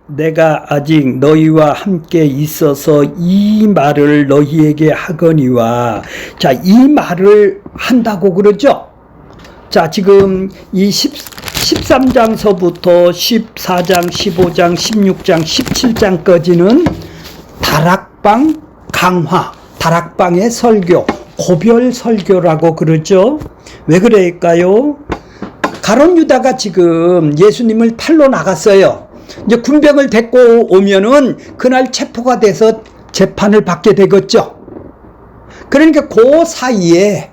내가 아직 너희와 함께 있어서 이 말을 너희에게 하거니와. 자, 이 말을 한다고 그러죠. 자, 지금 이 13장서부터 14장, 15장, 16장, 17장까지는 다락방 강화, 다락방의 설교, 고별 설교라고 그러죠. 왜 그럴까요? 가룟 유다가 지금 예수님을 탈로 나갔어요. 이제 군병을 데리고 오면은 그날 체포가 돼서 재판을 받게 되겠죠. 그러니까 그 사이에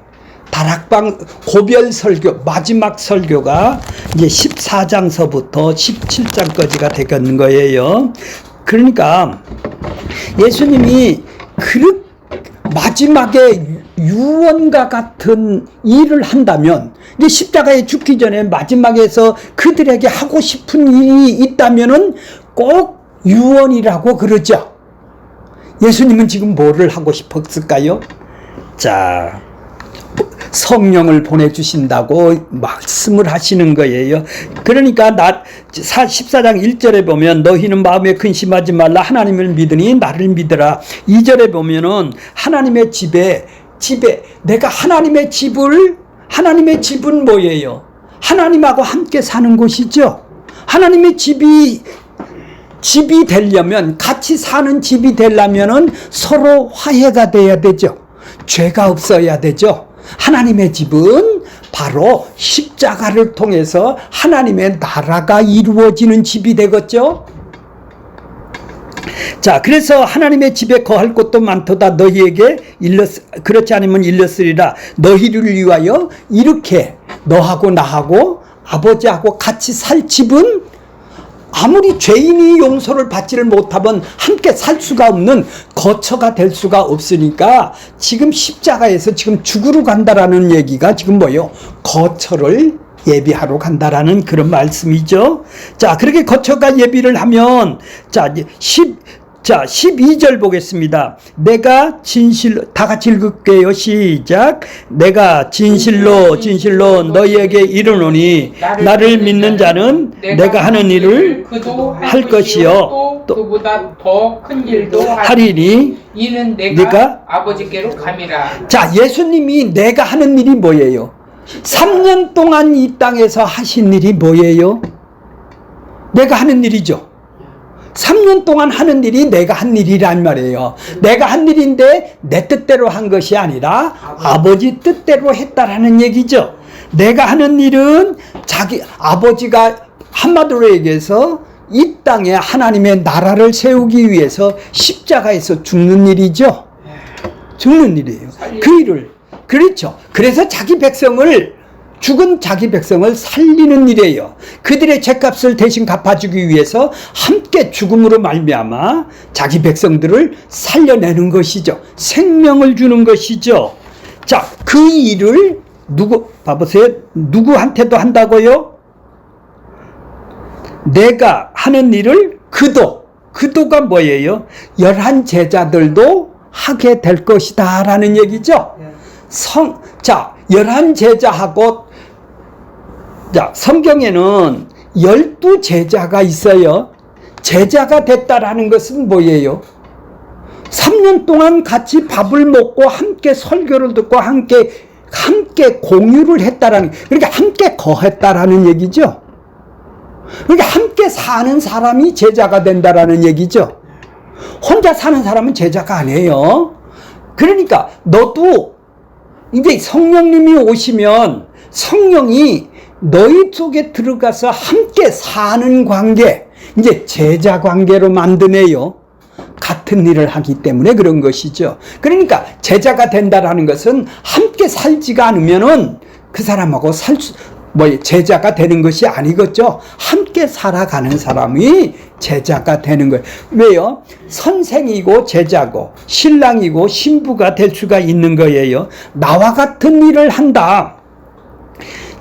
다락방 고별 설교, 마지막 설교가 이제 14장서부터 17장까지가 되는 거예요. 그러니까 예수님이 마지막에 유언과 같은 일을 한다면, 이제 십자가에 죽기 전에 마지막에서 그들에게 하고 싶은 일이 있다면은 꼭 유언이라고 그러죠. 예수님은 지금 뭐를 하고 싶었을까요? 자, 성령을 보내주신다고 말씀을 하시는 거예요. 그러니까 14장 1절에 보면 너희는 마음에 근심하지 말라 하나님을 믿으니 나를 믿으라. 2절에 보면은 하나님의 집에 내가 하나님의 집은 뭐예요? 하나님하고 함께 사는 곳이죠. 하나님의 집이 되려면, 같이 사는 집이 되려면은 서로 화해가 돼야 되죠. 죄가 없어야 되죠. 하나님의 집은 바로 십자가를 통해서 하나님의 나라가 이루어지는 집이 되겠죠. 자, 그래서 하나님의 집에 거할 곳도 많도다 너희에게 그렇지 않으면 일렀으리라. 너희를 위하여 이렇게 너하고 나하고 아버지하고 같이 살 집은, 아무리 죄인이 용서를 받지를 못하면 함께 살 수가 없는 거처가 될 수가 없으니까 지금 십자가에서 지금 죽으러 간다라는 얘기가 지금 뭐예요? 거처를 예비하러 간다라는 그런 말씀이죠. 자, 그렇게 거처가 예비를 하면, 자, 12절 보겠습니다. 내가 진실로, 다 같이 읽을게요. 시작. 내가 진실로 너희에게 이르노니 나를 믿는 자는 내가 하는 일을 할 것이요 또 그보다 더 큰 일도 하리니 이는 내가 아버지께로 감이라. 자, 예수님이 내가 하는 일이 뭐예요? 3년 동안 이 땅에서 하신 일이 뭐예요? 내가 하는 일이죠. 3년 동안 하는 일이 내가 한 일이란 말이에요. 내가 한 일인데 내 뜻대로 한 것이 아니라 아버지 뜻대로 했다라는 얘기죠. 내가 하는 일은 아버지가 한마디로 얘기해서 이 땅에 하나님의 나라를 세우기 위해서 십자가에서 죽는 일이죠. 죽는 일이에요. 그 일을, 그렇죠. 그래서 죽은 자기 백성을 살리는 일이에요. 그들의 죄값을 대신 갚아주기 위해서 함께 죽음으로 말미암아 자기 백성들을 살려내는 것이죠. 생명을 주는 것이죠. 자, 그 일을 봐보세요. 누구한테도 한다고요? 내가 하는 일을 그도가 뭐예요? 11 제자들도 하게 될 것이다 라는 얘기죠. 11 제자하고, 자, 성경에는 12 제자가 있어요. 제자가 됐다라는 것은 뭐예요? 3년 동안 같이 밥을 먹고 함께 설교를 듣고 함께 공유를 했다라는, 그러니까 함께 거했다라는 얘기죠. 그러니까 함께 사는 사람이 제자가 된다라는 얘기죠. 혼자 사는 사람은 제자가 아니에요. 그러니까 너도 이제 성령님이 오시면 성령이 너희 속에 들어가서 함께 사는 관계, 이제 제자 관계로 만드네요. 같은 일을 하기 때문에 그런 것이죠. 그러니까 제자가 된다라는 것은 함께 살지가 않으면은 그 사람하고 제자가 되는 것이 아니겠죠. 함께 살아가는 사람이 제자가 되는 거예요. 왜요? 선생이고 제자고 신랑이고 신부가 될 수가 있는 거예요. 나와 같은 일을 한다.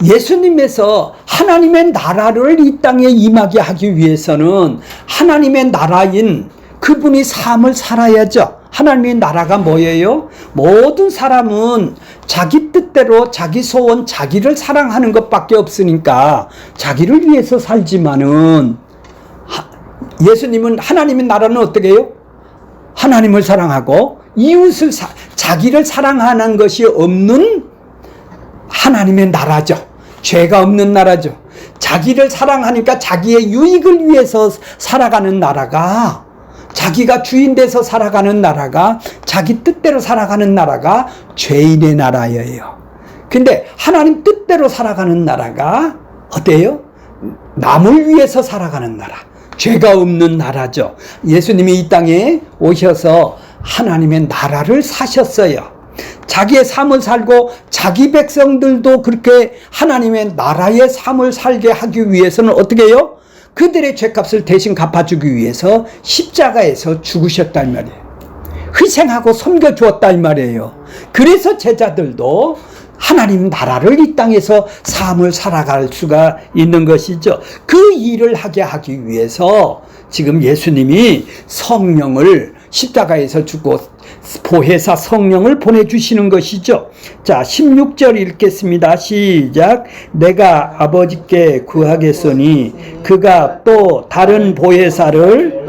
예수님에서 하나님의 나라를 이 땅에 임하게 하기 위해서는 하나님의 나라인 그분이 삶을 살아야죠. 하나님의 나라가 뭐예요? 모든 사람은 자기 뜻대로 자기 소원, 자기를 사랑하는 것밖에 없으니까 자기를 위해서 살지만은 예수님은 하나님의 나라는 어떻게 해요? 하나님을 사랑하고 이웃을 자기를 사랑하는 것이 없는 하나님의 나라죠. 죄가 없는 나라죠. 자기를 사랑하니까 자기의 유익을 위해서 살아가는 나라가, 자기가 주인 돼서 살아가는 나라가, 자기 뜻대로 살아가는 나라가 죄인의 나라예요. 근데 하나님 뜻대로 살아가는 나라가 어때요? 남을 위해서 살아가는 나라, 죄가 없는 나라죠. 예수님이 이 땅에 오셔서 하나님의 나라를 사셨어요. 자기의 삶을 살고 자기 백성들도 그렇게 하나님의 나라의 삶을 살게 하기 위해서는 어떻게 해요? 그들의 죄값을 대신 갚아주기 위해서 십자가에서 죽으셨단 말이에요. 희생하고 섬겨주었단 말이에요. 그래서 제자들도 하나님 나라를 이 땅에서 삶을 살아갈 수가 있는 것이죠. 그 일을 하게 하기 위해서 지금 예수님이 성령을 십자가에서 주고 보혜사 성령을 보내주시는 것이죠. 자, 16절 읽겠습니다. 시작. 내가 아버지께 구하겠으니 그가 또 다른 보혜사를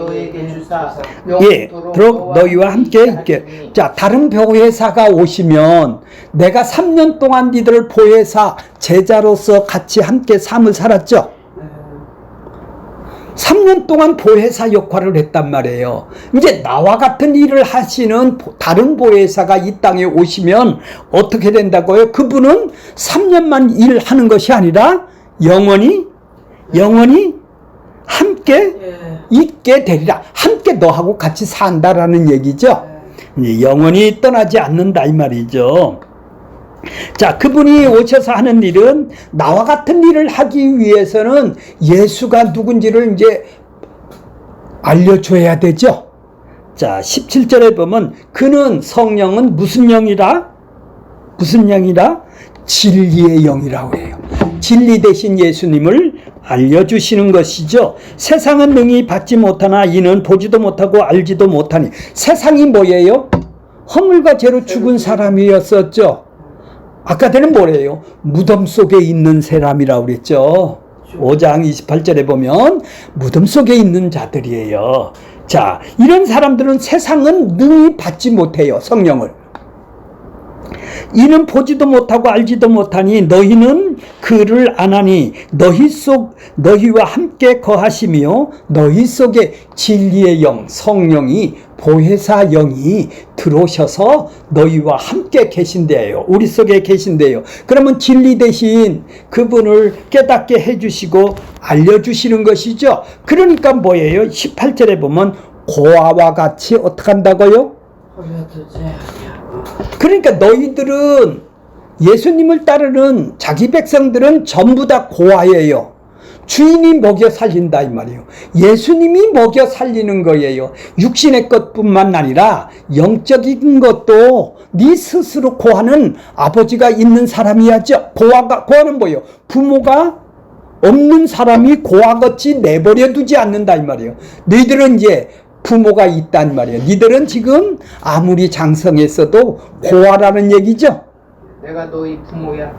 더록 너희와 함께 있게. 자, 다른 보혜사가 오시면 내가 3년 동안 니들을 보혜사 제자로서 같이 함께 삶을 살았죠. 3년 동안 보혜사 역할을 했단 말이에요. 이제 나와 같은 일을 하시는 다른 보혜사가 이 땅에 오시면 어떻게 된다고요? 그분은 3년만 일하는 것이 아니라 영원히 함께 있게 되리라. 함께 너하고 같이 산다라는 얘기죠. 이제 영원히 떠나지 않는다 이 말이죠. 자, 그분이 오셔서 하는 일은 나와 같은 일을 하기 위해서는 예수가 누군지를 이제 알려줘야 되죠. 자, 17절에 보면 그는 성령은 무슨 영이라? 무슨 영이라? 진리의 영이라고 해요. 진리 대신 예수님을 알려주시는 것이죠. 세상은 능히 받지 못하나 이는 보지도 못하고 알지도 못하니. 세상이 뭐예요? 허물과 죄로 죽은 사람이었었죠. 아까 전에 뭐래요? 무덤 속에 있는 사람이라고 그랬죠. 5장 28절에 보면 무덤 속에 있는 자들이에요. 자, 이런 사람들은 세상은 능히 받지 못해요. 성령을. 이는 보지도 못하고 알지도 못하니 너희는 그를 아나니 너희와 함께 거하시며 너희 속에 진리의 영 성령이 보혜사 영이 들어오셔서 너희와 함께 계신대요. 우리 속에 계신대요. 그러면 진리 대신 그분을 깨닫게 해주시고 알려주시는 것이죠. 그러니까 뭐예요? 18절에 보면 고아와 같이 어떻게 한다고요? 그러니까 너희들은 예수님을 따르는 자기 백성들은 전부 다 고아예요. 주인이 먹여 살린다 이 말이에요. 예수님이 먹여 살리는 거예요. 육신의 것뿐만 아니라 영적인 것도 네 스스로 고하는 아버지가 있는 사람이야죠. 고아는 뭐예요? 부모가 없는 사람이 고아같이 내버려 두지 않는다 이 말이에요. 너희들은 이제 부모가 있단 말이에요. 니들은 지금 아무리 장성했어도 고아라는 얘기죠. 내가 너희 부모야.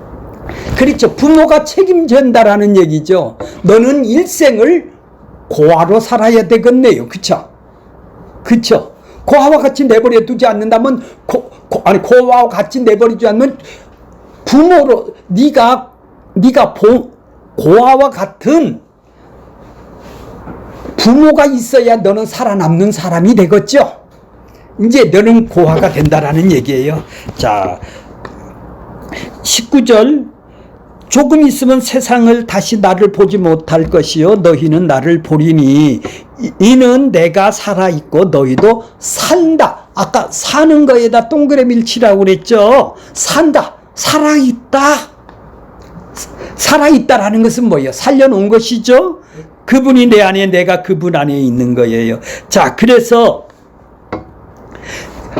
그렇죠. 부모가 책임진다라는 얘기죠. 너는 일생을 고아로 살아야 되겠네요. 그쵸? 그쵸? 고아와 같이 내버려 두지 않는다면 고아와 같이 내버리지 않으면 부모로 네가 고아와 같은 부모가 있어야 너는 살아남는 사람이 되겠죠. 이제 너는 고아가 된다라는 얘기예요. 자, 19절 조금 있으면 세상을 다시 나를 보지 못할 것이요 너희는 나를 보리니 이는 내가 살아있고 너희도 산다. 아까 사는 거에다 동그라미를 치라고 그랬죠. 산다. 살아있다라는 것은 뭐예요? 살려놓은 것이죠. 그분이 내 안에 내가 그분 안에 있는 거예요. 자, 그래서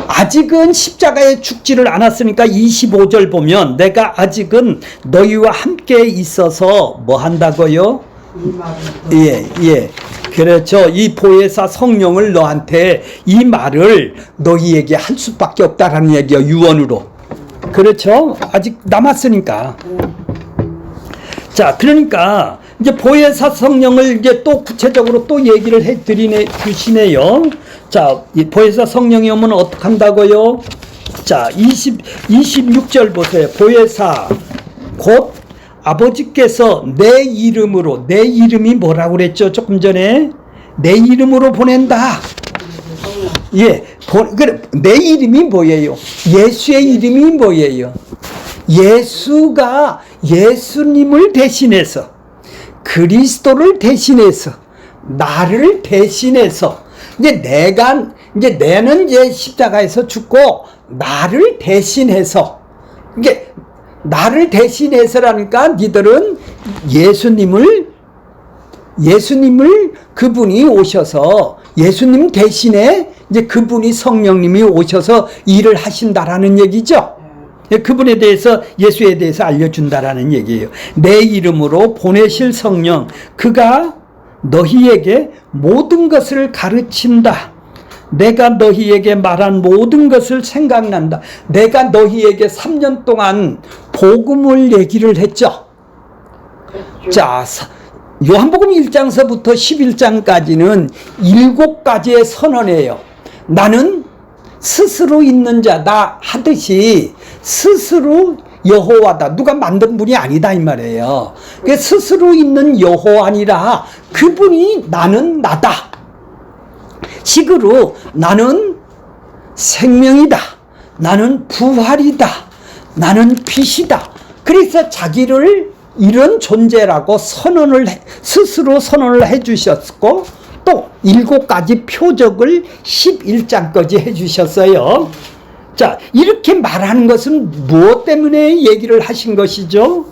아직은 십자가에 죽지를 않았으니까 25절 보면 내가 아직은 너희와 함께 있어서 뭐 한다고요? 예. 그렇죠. 이 보혜사 성령을 너한테 이 말을 너희에게 할 수밖에 없다라는 얘기예요. 유언으로. 그렇죠. 아직 남았으니까. 자, 그러니까 이제 보혜사 성령을 이제 또 구체적으로 또 얘기를 주시네요. 자, 이 보혜사 성령이 오면 어떻게 한다고요? 자, 26절 보세요. 보혜사 곧 아버지께서 내 이름으로, 내 이름이 뭐라고 그랬죠? 조금 전에 내 이름으로 보낸다. 예, 내 이름이 뭐예요? 예수의 이름이 뭐예요? 예수가 예수님을 대신해서, 그리스도를 대신해서, 나를 대신해서, 내는 이제 십자가에서 죽고, 나를 대신해서, 이게, 나를 대신해서라니까, 니들은 예수님을 그분이 오셔서, 예수님 대신에, 이제 그분이 성령님이 오셔서 일을 하신다라는 얘기죠. 그분에 대해서, 예수에 대해서 알려준다라는 얘기예요. 내 이름으로 보내실 성령, 그가 너희에게 모든 것을 가르친다. 내가 너희에게 말한 모든 것을 생각난다. 내가 너희에게 3년 동안 복음을 얘기를 했죠. 자, 요한복음 1장서부터 11장까지는 7가지의 선언이에요. 나는 스스로 있는 자다 하듯이 스스로 여호와다. 누가 만든 분이 아니다 이 말이에요. 스스로 있는 여호와니라 그분이 나는 나다. 식으로 나는 생명이다. 나는 부활이다. 나는 빛이다. 그래서 자기를 이런 존재라고 스스로 선언을 해주셨고 또 7가지 표적을 11장까지 해주셨어요. 자, 이렇게 말하는 것은 무엇 때문에 얘기를 하신 것이죠?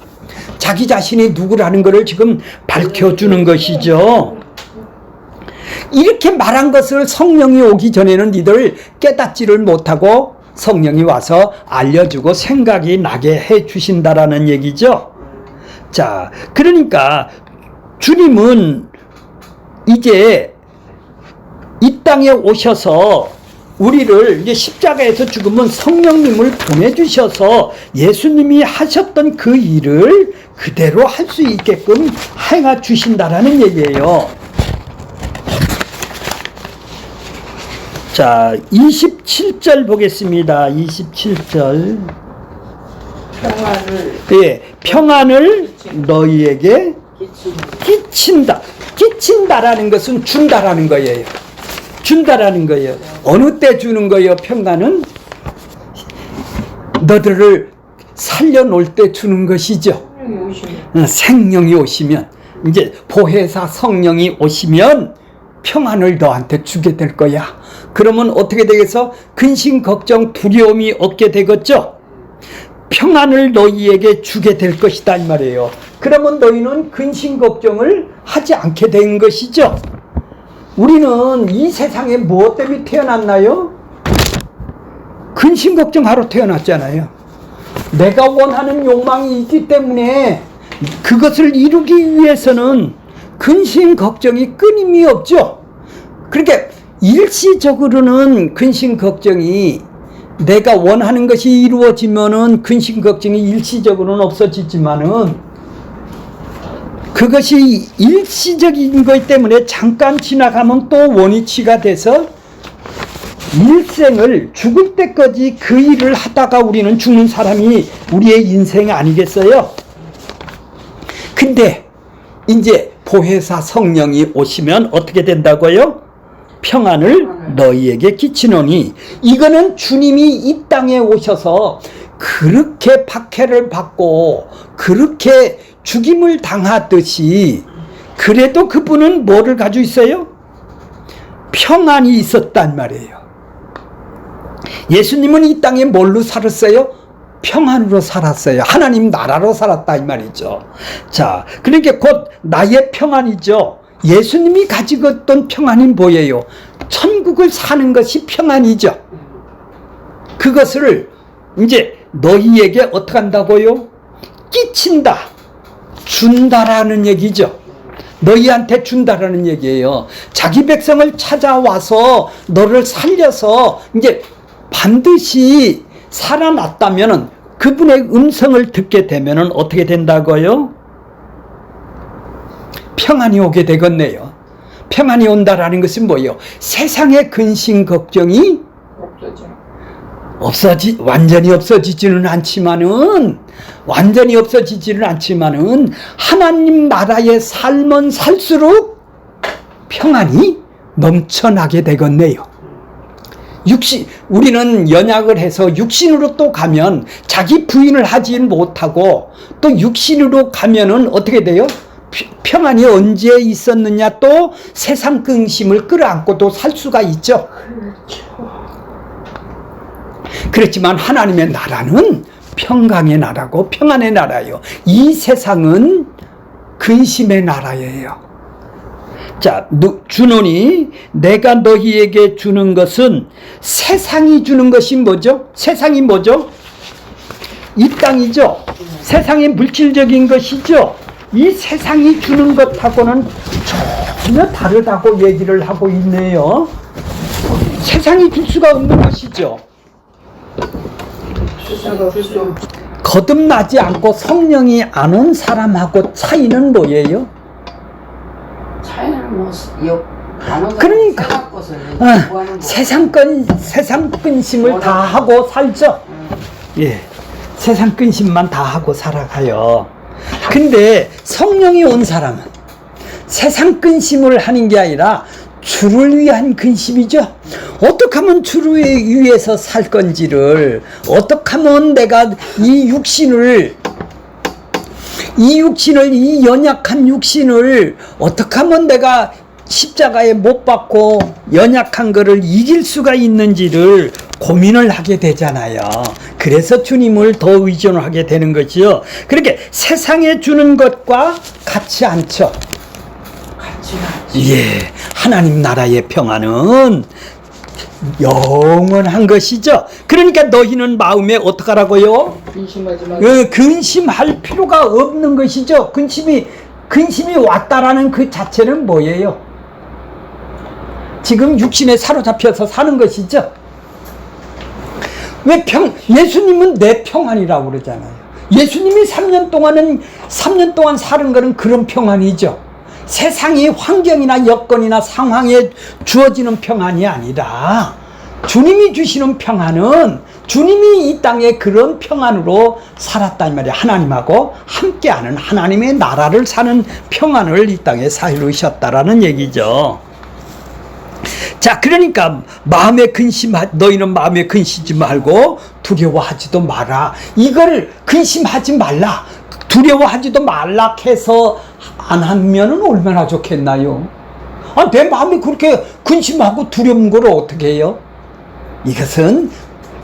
자기 자신이 누구라는 것을 지금 밝혀주는 것이죠. 이렇게 말한 것을 성령이 오기 전에는 니들 깨닫지를 못하고 성령이 와서 알려주고 생각이 나게 해주신다라는 얘기죠. 자, 그러니까 주님은 이제 이 땅에 오셔서 우리를 이제 십자가에서 죽으면 성령님을 보내주셔서 예수님이 하셨던 그 일을 그대로 할 수 있게끔 행해 주신다라는 얘기예요. 자, 27절 보겠습니다. 27절. 평안을 너희에게 끼친다. 끼친다라는 것은 준다라는 거예요. 준다라는 거예요. 어느 때 주는 거예요? 평안은 너들을 살려놓을 때 주는 것이죠. 생명이 오시면 이제 보혜사 성령이 오시면 평안을 너한테 주게 될 거야. 그러면 어떻게 되겠어? 근심, 걱정, 두려움이 없게 되겠죠. 평안을 너희에게 주게 될 것이다 이 말이에요. 그러면 너희는 근심, 걱정을 하지 않게 된 것이죠. 우리는 이 세상에 무엇 때문에 태어났나요? 근심 걱정하러 태어났잖아요. 내가 원하는 욕망이 있기 때문에 그것을 이루기 위해서는 근심 걱정이 끊임이 없죠. 그러니까 일시적으로는 근심 걱정이 내가 원하는 것이 이루어지면은 근심 걱정이 일시적으로는 없어지지만은 그것이 일시적인 것 때문에 잠깐 지나가면 또 원위치가 돼서 일생을 죽을 때까지 그 일을 하다가 우리는 죽는 사람이 우리의 인생 아니겠어요? 근데 이제 보혜사 성령이 오시면 어떻게 된다고요? 평안을 너희에게 끼치노니, 이거는 주님이 이 땅에 오셔서 그렇게 박해를 받고 그렇게 죽임을 당하듯이 그래도 그분은 뭐를 가지고 있어요? 평안이 있었단 말이에요. 예수님은 이 땅에 뭘로 살았어요? 평안으로 살았어요. 하나님 나라로 살았다 이 말이죠. 자, 그러니까 곧 나의 평안이죠. 예수님이 가지고 있던 평안이 뭐예요? 천국을 사는 것이 평안이죠. 그것을 이제 너희에게 어떻게 한다고요? 끼친다, 준다라는 얘기죠. 너희한테 준다라는 얘기예요. 자기 백성을 찾아와서 너를 살려서 이제 반드시 살아났다면은 그분의 음성을 듣게 되면은 어떻게 된다고요? 평안이 오게 되겠네요. 평안이 온다라는 것은 뭐예요? 세상의 근심 걱정이 완전히 없어지지는 않지만은 하나님 나라의 삶은 살수록 평안이 넘쳐나게 되겠네요. 우리는 연약을 해서 육신으로 또 가면 자기 부인을 하지 못하고 또 육신으로 가면은 어떻게 돼요? 평안이 언제 있었느냐, 또 세상 근심을 끌어안고 또 살 수가 있죠. 그렇지만 하나님의 나라는 평강의 나라고 평안의 나라예요. 이 세상은 근심의 나라예요. 자, 주노니 내가 너희에게 주는 것은 세상이 주는 것이 뭐죠? 세상이 뭐죠? 이 땅이죠. 세상의 물질적인 것이죠. 이 세상이 주는 것하고는 전혀 다르다고 얘기를 하고 있네요. 세상이 줄 수가 없는 것이죠. 거듭나지 않고 성령이 안 온 사람하고 차이는 뭐예요? 차이는 그러니까 세상 근심을 다 하고 살죠. 예, 세상 근심만 다 하고 살아가요. 근데 성령이 온 사람은 세상 근심을 하는 게 아니라 주를 위한 근심이죠. 어떻게 하면 주를 위해서 살 건지를, 어떻게 하면 내가 이 연약한 육신을 어떻게 하면 내가 십자가에 못 박고 연약한 거를 이길 수가 있는지를 고민을 하게 되잖아요. 그래서 주님을 더 의존하게 되는 거죠. 그렇게 세상에 주는 것과 같지 않죠. 예, 하나님 나라의 평안은 영원한 것이죠. 그러니까 너희는 마음에 어떡하라고요? 근심할 필요가 없는 것이죠. 근심이 왔다라는 그 자체는 뭐예요? 지금 육신에 사로잡혀서 사는 것이죠. 예수님은 내 평안이라고 그러잖아요. 예수님이 3년 동안 사는 거는 그런 평안이죠. 세상의 환경이나 여건이나 상황에 주어지는 평안이 아니라 주님이 주시는 평안은 주님이 이 땅에 그런 평안으로 살았단 말이에요. 하나님하고 함께하는 하나님의 나라를 사는 평안을 이 땅에 이루셨다라는 얘기죠. 자, 그러니까 너희는 마음에 근심하지 말고 두려워하지도 마라. 이걸 근심하지 말라, 두려워하지도 말라 해서 안 하면은 얼마나 좋겠나요? 내 마음이 그렇게 근심하고 두려운 걸 어떻게 해요? 이것은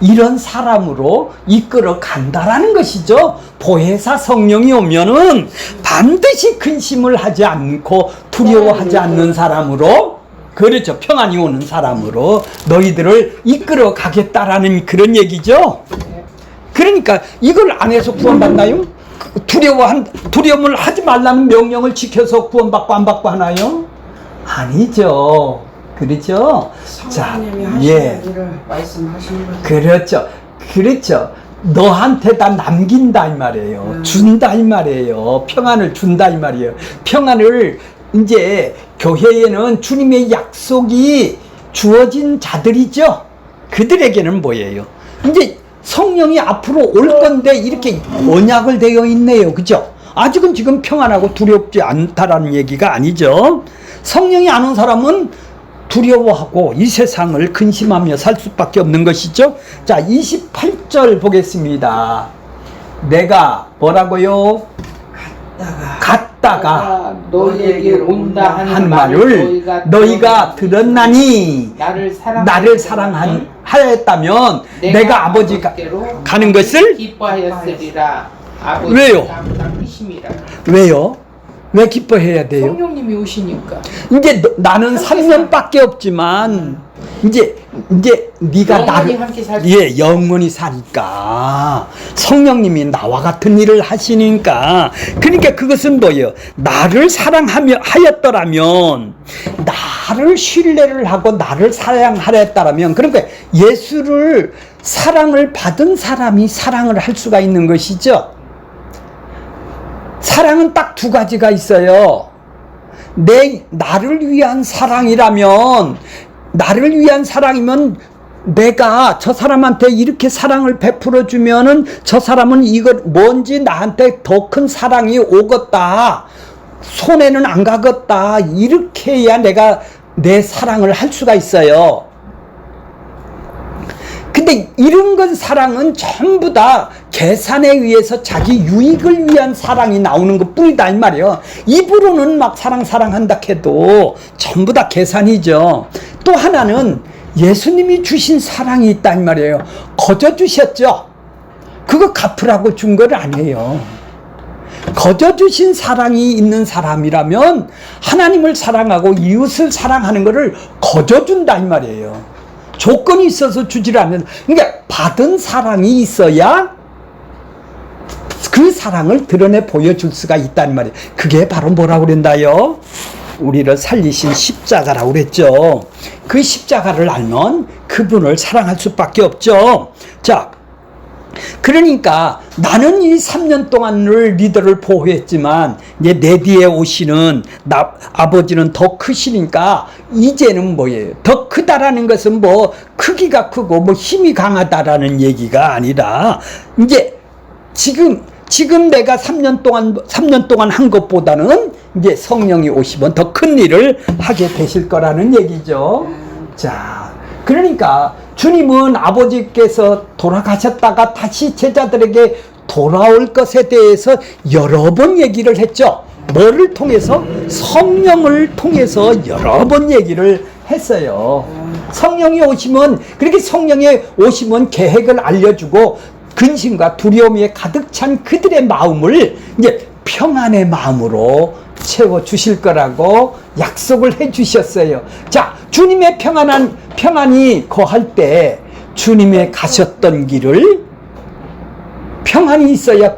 이런 사람으로 이끌어 간다라는 것이죠. 보혜사 성령이 오면은 반드시 근심을 하지 않고 두려워하지 않는 사람으로, 그렇죠, 평안이 오는 사람으로 너희들을 이끌어 가겠다라는 그런 얘기죠. 그러니까 이걸 안 해서 구원받나요? 두려움을 하지 말라는 명령을 지켜서 구원받고 안 받고 하나요? 아니죠. 그렇죠? 자, 예, 그렇죠. 너한테 다 남긴다 이 말이에요. 준다 이 말이에요. 평안을 준다 이 말이에요. 평안을 이제 교회에는 주님의 약속이 주어진 자들이죠. 그들에게는 뭐예요? 이제 성령이 앞으로 올 건데 이렇게 언약을 되어 있네요. 그죠? 아직은 지금 평안하고 두렵지 않다라는 얘기가 아니죠. 성령이 안 온 사람은 두려워하고 이 세상을 근심하며 살 수밖에 없는 것이죠. 자, 28절 보겠습니다. 내가 뭐라고요? 갔다가 너희에게 온다 한 말을 너희가 들었나니 나를 사랑하였다면 내가 아버지가 가는 것을 기뻐하였으리라. 왜요? 뜻입니다. 왜요? 왜 기뻐해야 돼요? 성령님이 오시니까. 이제 나는 3년밖에 없지만 이제 네가 나를 영원히 사니까 성령님이 나와 같은 일을 하시니까, 그러니까 그것은 뭐예요? 나를 사랑하였더라면, 나를 신뢰를 하고 나를 사랑하였다라면, 그러니까 예수를 사랑을 받은 사람이 사랑을 할 수가 있는 것이죠. 사랑은 딱 두 가지가 있어요. 나를 위한 사랑이라면, 나를 위한 사랑이면 내가 저 사람한테 이렇게 사랑을 베풀어 주면은 저 사람은 이거 뭔지 나한테 더 큰 사랑이 오겠다, 손해는 안 가겠다, 이렇게 해야 내가 내 사랑을 할 수가 있어요. 근데 이런 건 사랑은 전부 다 계산에 의해서 자기 유익을 위한 사랑이 나오는 것 뿐이다 이 말이에요. 입으로는 막 사랑한다 해도 전부 다 계산이죠. 또 하나는 예수님이 주신 사랑이 있다 이 말이에요. 거저 주셨죠. 그거 갚으라고 준 건 아니에요. 거저 주신 사랑이 있는 사람이라면 하나님을 사랑하고 이웃을 사랑하는 것을 거저 준다 이 말이에요. 조건이 있어서 주질 않는, 그러니까 받은 사랑이 있어야 그 사랑을 드러내 보여줄 수가 있다는 말이에요. 그게 바로 뭐라고 그런다요? 우리를 살리신 십자가라고 그랬죠. 그 십자가를 알면 그분을 사랑할 수밖에 없죠. 자, 그러니까 나는 이 3년 동안을 리더를 보호했지만 이제 내 뒤에 오시는 아버지는 더 크시니까 이제는 뭐예요? 더 크다라는 것은 뭐 크기가 크고 뭐 힘이 강하다라는 얘기가 아니라 이제 지금 내가 3년 동안 한 것보다는 이제 성령이 오시면 더 큰 일을 하게 되실 거라는 얘기죠. 자, 그러니까 주님은 아버지께서 돌아가셨다가 다시 제자들에게 돌아올 것에 대해서 여러 번 얘기를 했죠. 뭐를 통해서? 성령을 통해서 여러 번 얘기를 했어요. 성령이 오시면, 그렇게 성령이 오시면 계획을 알려주고 근심과 두려움에 가득 찬 그들의 마음을 이제 평안의 마음으로 채워주실 거라고 약속을 해주셨어요. 자, 주님의 평안이 거할 때 주님의 가셨던 길을, 평안이 있어야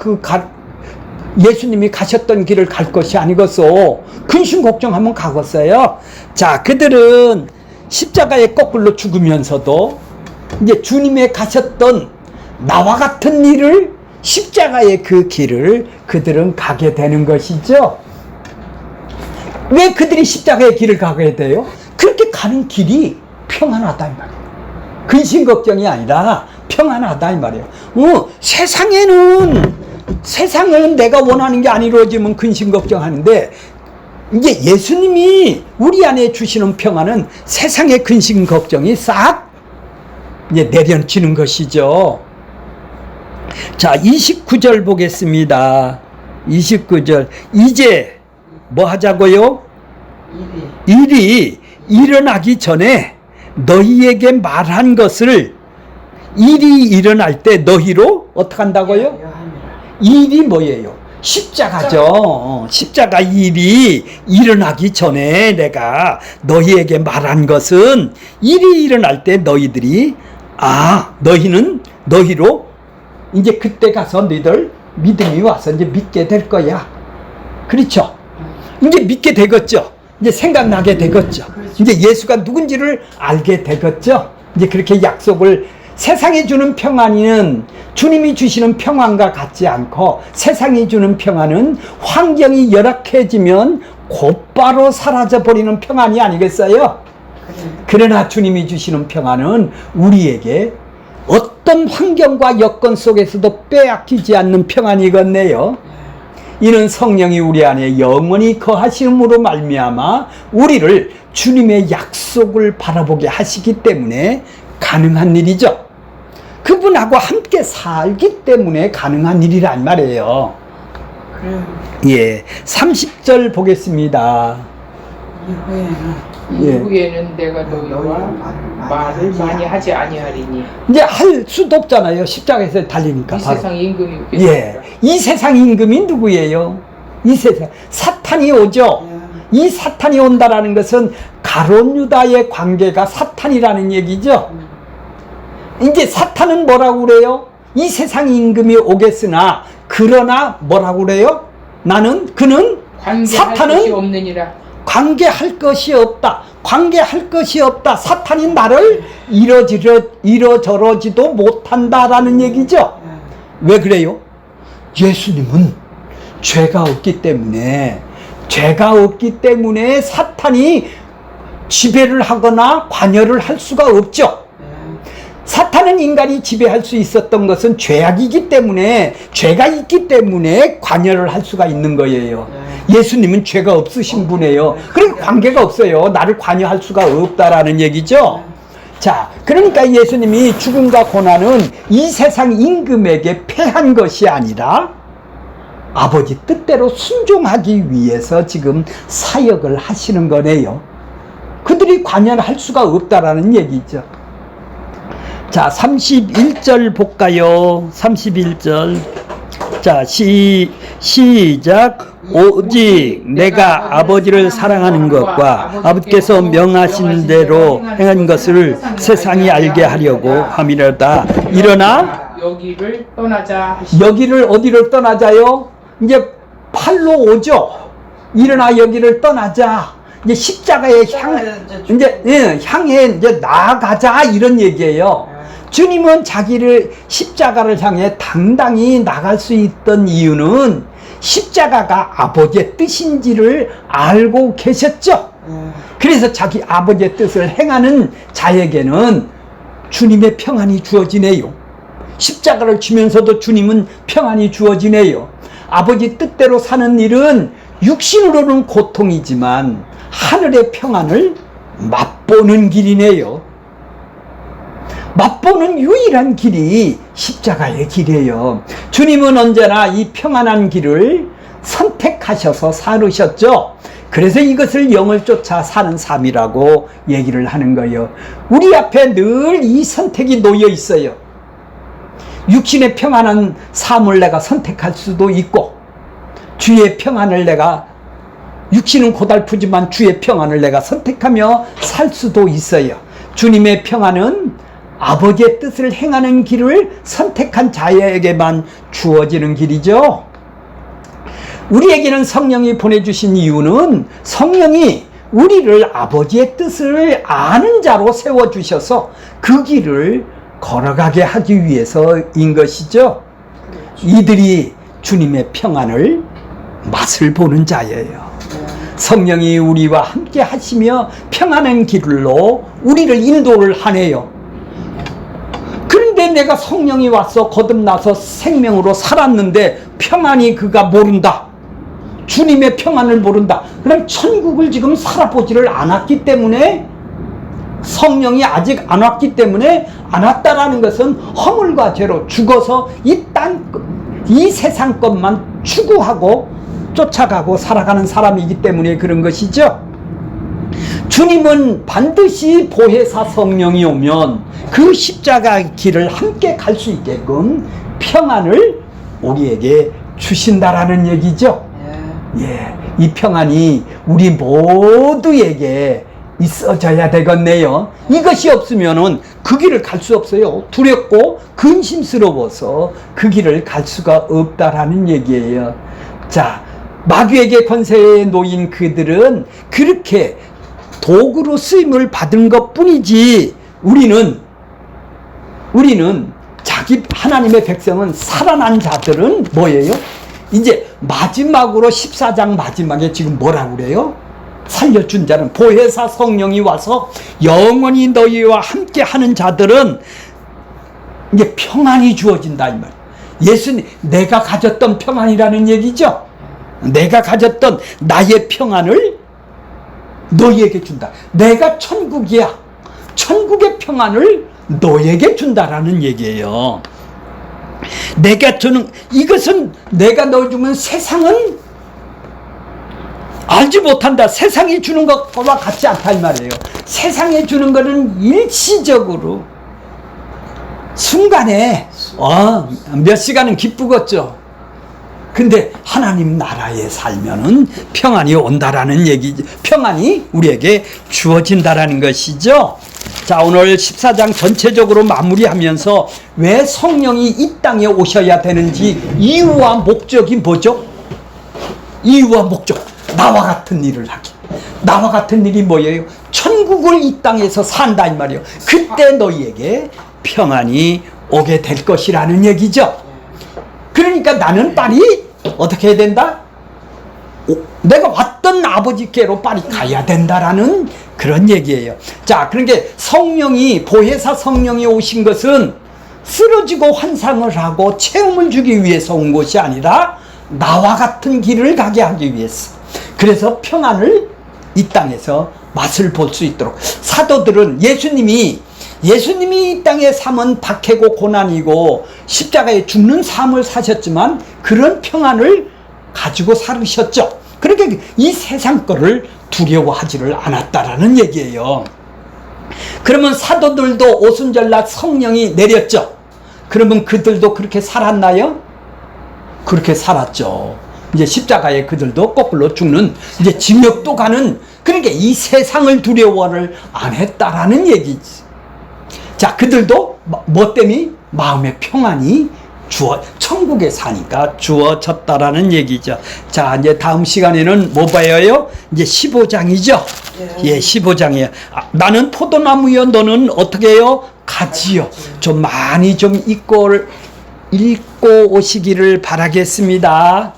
예수님이 가셨던 길을 갈 것이 아니겠소. 근심 걱정하면 가겠어요. 자, 그들은 십자가에 거꾸로 죽으면서도 이제 주님의 가셨던 나와 같은 일을, 십자가의 그 길을 그들은 가게 되는 것이죠. 왜 그들이 십자가의 길을 가게 돼요? 그렇게 가는 길이 평안하다 이 말이에요. 근심 걱정이 아니라 평안하다 이 말이에요. 세상에는 내가 원하는 게 안 이루어지면 근심 걱정하는데, 이제 예수님이 우리 안에 주시는 평안은 세상의 근심 걱정이 싹 이제 내려치는 것이죠. 자, 29절 보겠습니다. 29절. 이제 뭐 하자고요? 일이 일어나기 전에 너희에게 말한 것을, 일이 일어날 때 너희로 어떻게 한다고요? 일이 뭐예요? 십자가죠. 십자가 일이 일어나기 전에 내가 너희에게 말한 것은, 일이 일어날 때 너희들이, 너희로 이제 그때 가서 너희들 믿음이 와서 이제 믿게 될 거야. 그렇죠? 이제 믿게 되겠죠. 이제 생각나게 되겠죠. 이제 예수가 누군지를 알게 되겠죠. 이제 그렇게 약속을, 세상이 주는 평안은 주님이 주시는 평안과 같지 않고, 세상이 주는 평안은 환경이 열악해지면 곧바로 사라져버리는 평안이 아니겠어요? 그러나 주님이 주시는 평안은 우리에게 어떤 환경과 여건 속에서도 빼앗기지 않는 평안이겠네요. 이는 성령이 우리 안에 영원히 거하심으로 말미암아 우리를 주님의 약속을 바라보게 하시기 때문에 가능한 일이죠. 그분하고 함께 살기 때문에 가능한 일이란 말이에요. 예, 30절 보겠습니다. 이후에는 내가 너희와 말을 많이 하지 아니하리니. 이제 할 수도 없잖아요. 십자가에서 달리니까. 이 세상 임금이 예, 이 세상 임금이 누구예요? 이 세상 사탄이 오죠. 이 사탄이 온다라는 것은 가룟 유다의 관계가 사탄이라는 얘기죠. 이제 사탄은 뭐라고 그래요? 이 세상 임금이 오겠으나, 그러나 뭐라고 그래요? 그는 사탄은 것이 없느니라. 관계할 것이 없다. 관계할 것이 없다. 사탄이 나를 이러저러지도 못한다라는 얘기죠. 왜 그래요? 예수님은 죄가 없기 때문에 죄가 없기 때문에 사탄이 지배를 하거나 관여를 할 수가 없죠. 사탄은 인간이 지배할 수 있었던 것은 죄악이기 때문에, 죄가 있기 때문에 관여를 할 수가 있는 거예요. 예수님은 죄가 없으신 분이에요. 그러니까 관계가 없어요. 나를 관여할 수가 없다라는 얘기죠. 자, 그러니까 예수님이 죽음과 고난은 이 세상 임금에게 패한 것이 아니라 아버지 뜻대로 순종하기 위해서 지금 사역을 하시는 거네요. 그들이 관여를 할 수가 없다라는 얘기죠. 자, 31절 볼까요? 31절. 자, 시작. 오직 내가 아버지를 사랑하는 것과 아버지께서 명하신 대로 행한 것을 세상이 알게 하려고 함이로다. 일어나 여기를 떠나자. 여기를 어디를 떠나자요? 이제 팔로 오죠. 일어나 여기를 떠나자. 이제 십자가에 향해 이제 나아가자 이런 얘기예요. 주님은 자기를 십자가를 향해 당당히 나갈 수 있던 이유는 십자가가 아버지의 뜻인지를 알고 계셨죠. 그래서 자기 아버지의 뜻을 행하는 자에게는 주님의 평안이 주어지네요. 십자가를 지면서도 주님은 평안이 주어지네요. 아버지 뜻대로 사는 일은 육신으로는 고통이지만 하늘의 평안을 맛보는 길이네요. 맛보는 유일한 길이 십자가의 길이에요. 주님은 언제나 이 평안한 길을 선택하셔서 살으셨죠. 그래서 이것을 영을 쫓아 사는 삶이라고 얘기를 하는 거예요. 우리 앞에 늘 이 선택이 놓여 있어요. 육신의 평안한 삶을 내가 선택할 수도 있고, 주의 평안을 내가, 육신은 고달프지만 주의 평안을 내가 선택하며 살 수도 있어요. 주님의 평안은 아버지의 뜻을 행하는 길을 선택한 자에게만 주어지는 길이죠. 우리에게는 성령이 보내주신 이유는 성령이 우리를 아버지의 뜻을 아는 자로 세워주셔서 그 길을 걸어가게 하기 위해서인 것이죠. 이들이 주님의 평안을 맛을 보는 자예요. 성령이 우리와 함께 하시며 평안한 길로 우리를 인도를 하네요. 그런데 내가 성령이 와서 거듭나서 생명으로 살았는데 평안이 그가 모른다. 주님의 평안을 모른다. 그럼 천국을 지금 살아보지를 않았기 때문에, 성령이 아직 안 왔기 때문에, 안 왔다라는 것은 허물과 죄로 죽어서 이 세상 것만 추구하고 쫓아가고 살아가는 사람이기 때문에 그런 것이죠. 주님은 반드시 보혜사 성령이 오면 그 십자가 길을 함께 갈 수 있게끔 평안을 우리에게 주신다라는 얘기죠. 예, 이 평안이 우리 모두에게 있어져야 되겠네요. 이것이 없으면은 그 길을 갈 수 없어요. 두렵고 근심스러워서 그 길을 갈 수가 없다라는 얘기예요. 자, 마귀에게 권세에 놓인 그들은 그렇게 도구로 쓰임을 받은 것 뿐이지, 우리는 자기 하나님의 백성은, 살아난 자들은 뭐예요? 이제 마지막으로 14장 마지막에 지금 뭐라고 그래요? 살려준 자는 보혜사 성령이 와서 영원히 너희와 함께 하는 자들은 이게 평안이 주어진다 이 말. 예수님, 내가 가졌던 평안이라는 얘기죠. 내가 가졌던 나의 평안을 너희에게 준다. 내가 천국이야. 천국의 평안을 너에게 준다라는 얘기예요. 내가 주는, 이것은 내가 너 주면 세상은 알지 못한다. 세상이 주는 것과 같지 않다 이 말이에요. 세상에 주는 것은 일시적으로 순간에 몇 시간은 기쁘겠죠. 근데 하나님 나라에 살면은 평안이 온다라는 얘기지. 평안이 우리에게 주어진다라는 것이죠. 자, 오늘 14장 전체적으로 마무리하면서 왜 성령이 이 땅에 오셔야 되는지 이유와 목적이 뭐죠? 이유와 목적. 나와 같은 일을 하기. 나와 같은 일이 뭐예요? 천국을 이 땅에서 산다 이 말이에요. 그때 너희에게 평안이 오게 될 것이라는 얘기죠. 그러니까 나는 빨리 어떻게 해야 된다? 내가 왔던 아버지께로 빨리 가야 된다라는 그런 얘기예요. 자, 그러니까 성령이, 보혜사 성령이 오신 것은 쓰러지고 환상을 하고 체험을 주기 위해서 온 것이 아니라 나와 같은 길을 가게 하기 위해서. 그래서 평안을 이 땅에서 맛을 볼 수 있도록. 사도들은 예수님이 이 땅의 삶은 박해고 고난이고 십자가에 죽는 삶을 사셨지만 그런 평안을 가지고 살으셨죠. 그러니까 이 세상 거를 두려워하지를 않았다라는 얘기예요. 그러면 사도들도 오순절날 성령이 내렸죠. 그러면 그들도 그렇게 살았나요? 그렇게 살았죠. 이제 십자가에 그들도 거꾸로 죽는, 이제 징역도 가는, 그러니까 이 세상을 두려워를 안 했다라는 얘기지. 자, 그들도 뭐 때문에? 마음의 평안이 천국에 사니까 주어졌다라는 얘기죠. 자, 이제 다음 시간에는 뭐 봐요? 이제 15장이죠. 예, 15장이에요. 나는 포도나무여, 너는 어떻게 해요? 가지요. 좀 많이 좀 읽고 오시기를 바라겠습니다.